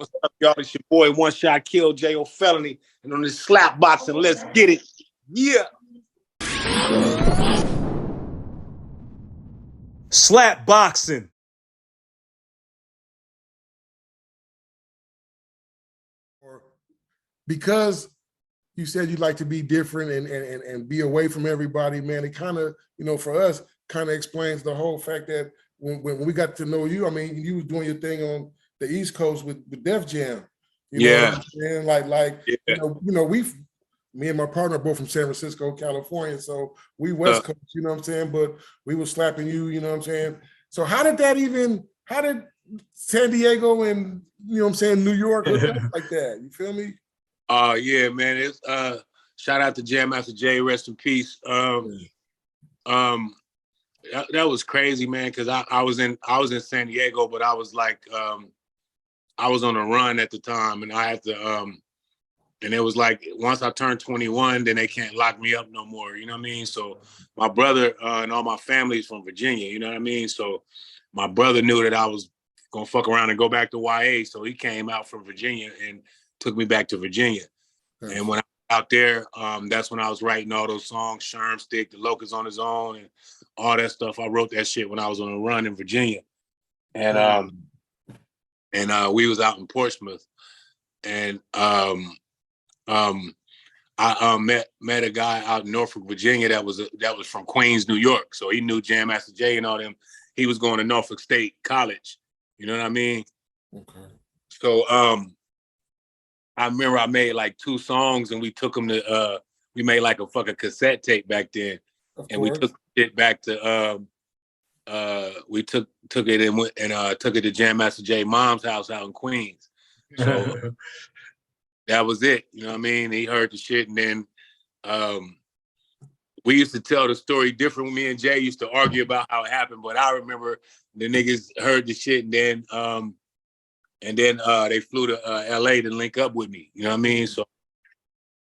What's up, y'all? It's your boy, One Shot Kill, Jayo Felony. And on this slap boxing, let's get it. Yeah. Slap boxing. Because you said you'd like to be different and be away from everybody, man, it kind of, for us, kind of explains the whole fact that when we got to know you, I mean, you was doing your thing on the East Coast with Def Jam. You know what I'm saying? Me and my partner are both from San Francisco, California, so we West Coast, you know what I'm saying? But we were slapping you, you know what I'm saying? So how did San Diego and, New York hook up like that? You feel me? Yeah, man. It's shout out to Jam Master Jay, rest in peace. That was crazy, man, because I was in San Diego, but I was like I was on a run at the time, and I had to and it was like once I turned 21, then they can't lock me up no more, you know what I mean? So my brother and all my family's from Virginia, you know what I mean? So my brother knew that I was gonna fuck around and go back to YA, so he came out from Virginia and took me back to Virginia. Nice. And when I was out there, that's when I was writing all those songs, Sherm Stick, The Locust on His Own, and all that stuff. I wrote that shit when I was on a run in Virginia. And we was out in Portsmouth. And I met a guy out in Norfolk, Virginia that was from Queens, New York. So he knew Jam Master Jay and all them. He was going to Norfolk State College. You know what I mean? Okay. So I remember I made like 2 songs and we took them to we made like a fucking cassette tape back then. And we took it back to we took it and went and took it to Jam Master Jay mom's house out in Queens. So that was it. You know what I mean? He heard the shit, and then we used to tell the story different. Me and Jay used to argue about how it happened, but I remember the niggas heard the shit, and then they flew to LA to link up with me. You know what I mean? So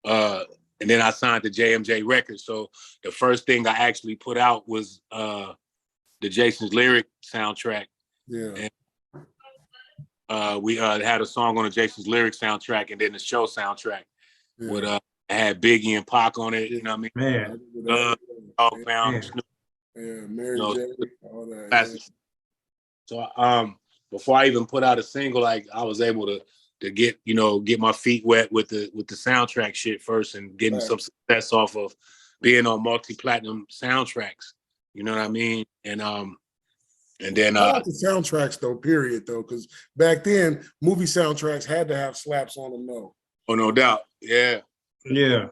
and then I signed to JMJ Records. So the first thing I actually put out was the Jason's Lyric soundtrack. Yeah. And, we had a song on the Jason's Lyric soundtrack, and then the show soundtrack with had Biggie and Pac on it. You know what I mean? Man, Dogpound, Snoop. Yeah, Mary J, all that. So before I even put out a single, like I was able to get my feet wet with the soundtrack shit first, and getting some success off of being on multi-platinum soundtracks. You know what I mean? And then the soundtracks though, period though, because back then movie soundtracks had to have slaps on them though. Oh, no doubt. Yeah. Yeah.